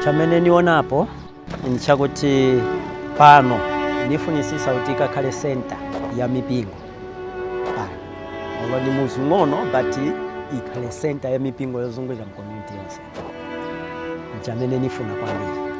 Chamene nionapo nchakuti pano nifunisisa utika kale center ya mipingo pano olo ni muzung'ono but ikale center ya mipingo yozunguza mu community yonse. Chamene nifuna kwambiri.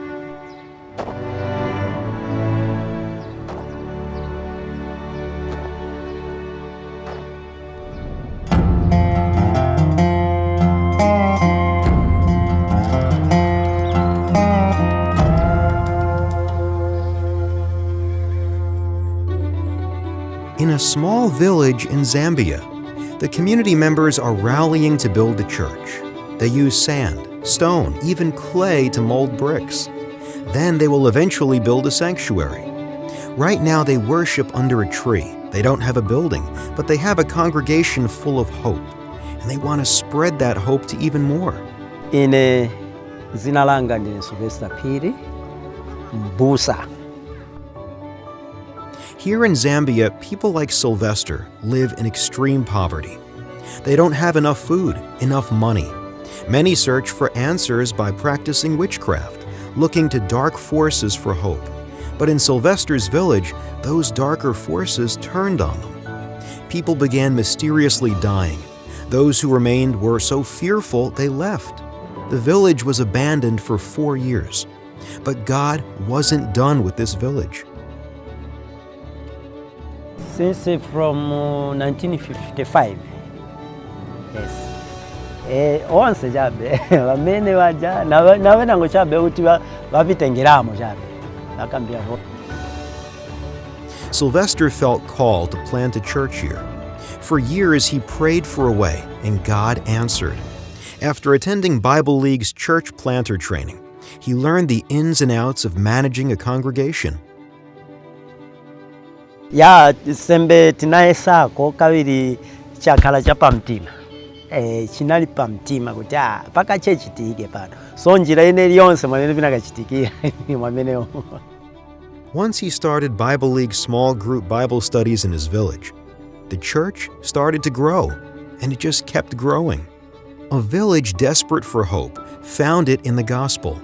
In a small village in Zambia, the community members are rallying to build a church. They use sand, stone, even clay to mold bricks. Then they will eventually build a sanctuary. Right now they worship under a tree. They don't have a building, but they have a congregation full of hope, and they want to spread that hope to even more. Ine zina langa ndine Sylvester Mbusa. Here in Zambia, people like Sylvester live in extreme poverty. They don't have enough food, enough money. Many search for answers by practicing witchcraft, looking to dark forces for hope. But in Sylvester's village, those darker forces turned on them. People began mysteriously dying. Those who remained were so fearful they left. The village was abandoned for 4 years. But God wasn't done with this village. Since from 1955, yes. Once jabe, wamene waja, nawe nango chabe uti wapitengeramo jabe. Wakambia ho. Sylvester felt called to plant a church here. For years he prayed for a way, and God answered. After attending Bible League's church planter training, he learned the ins and outs of managing a congregation. Ya sembe tinaesako kawiri chakala cha pamtima. Chinali pamtima kuti paka chechi tiike pano. So njira ine lyonse mwamene pinakachitikia mwamenewo. Once he started Bible League small group Bible studies in his village, the church started to grow, and it just kept growing. A village desperate for hope found it in the gospel.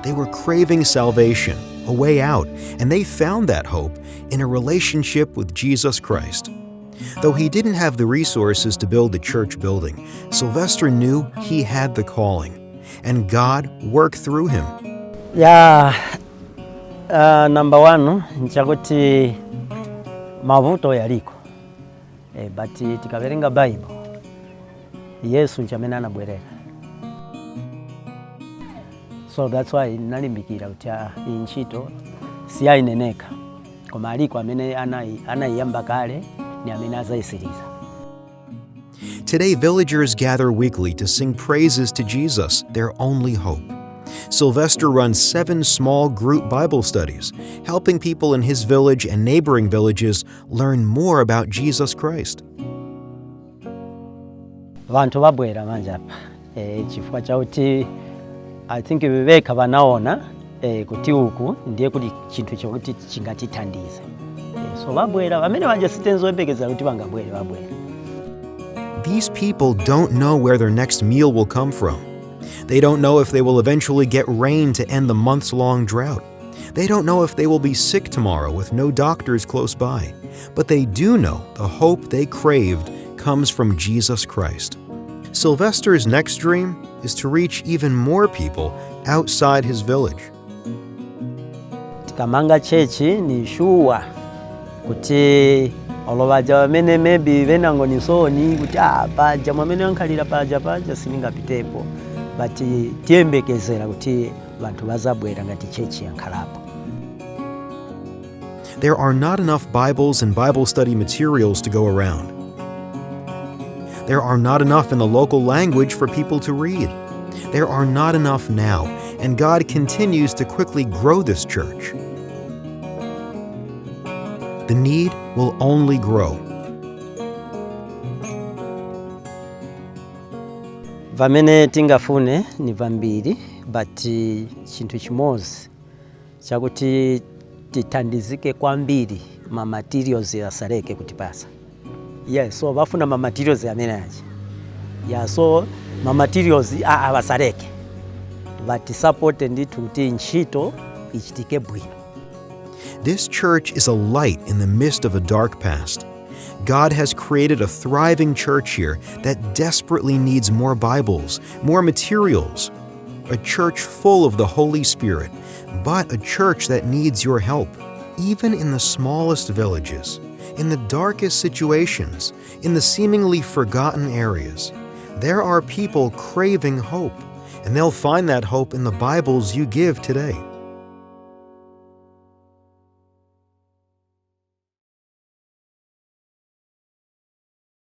They were craving salvation, a way out, and they found that hope in a relationship with Jesus Christ. Though he didn't have the resources to build a church building, Sylvester knew he had the calling, and God worked through him. Number one, nchakuti mavuto yaliko. But tikaverenga Bible, Yesu nchamene anabwerera. So that's why nalimbikira kuti inchito siyaineneka. Koma aliko amene anayamba kale ni amene azaisiriza. Today, villagers gather weekly to sing praises to Jesus, their only hope. Sylvester runs 7 small group Bible studies, helping people in his village and neighboring villages learn more about Jesus Christ. Vantu vabwera manje apa. Chifukwa chauti I think viveka vanaona kuti uku ndiye kuti chinthu chokuti chingatithandize. So vabwera vamene vaje sitenzoyembekeza kuti vangabwere vabwera. These people don't know where their next meal will come from. They don't know if they will eventually get rain to end the months-long drought. They don't know if they will be sick tomorrow with no doctors close by. But they do know the hope they craved comes from Jesus Christ. Sylvester's next dream is to reach even more people outside his village. Tikamanga chechi ni shuwa kuti olovaja wamene maybe venango ni soni kuti paja mwamene wankhalira paja siningapitepo, but tiyembekezera kuti vantu vazabwera ngati chechi yankhalapo. There are not enough Bibles and Bible study materials to go around. There are not enough in the local language for people to read. There are not enough now, and God continues to quickly grow this church. The need will only grow. Vamene tingafune ni vambiri, but chinthu chimozi chakuti tithandizike kwambiri ma materials asaleke kutipasa. Yes, so bafuna ma materials amene aje. Yeah, so ma materials abasaleke. batisapote ndithu kuti ntchito ichitike bwino. This church is a light in the midst of a dark past. God has created a thriving church here that desperately needs more Bibles, more materials. A church full of the Holy Spirit, but a church that needs your help, even in the smallest villages, in the darkest situations, in the seemingly forgotten areas. There are people craving hope, and they'll find that hope in the Bibles you give today.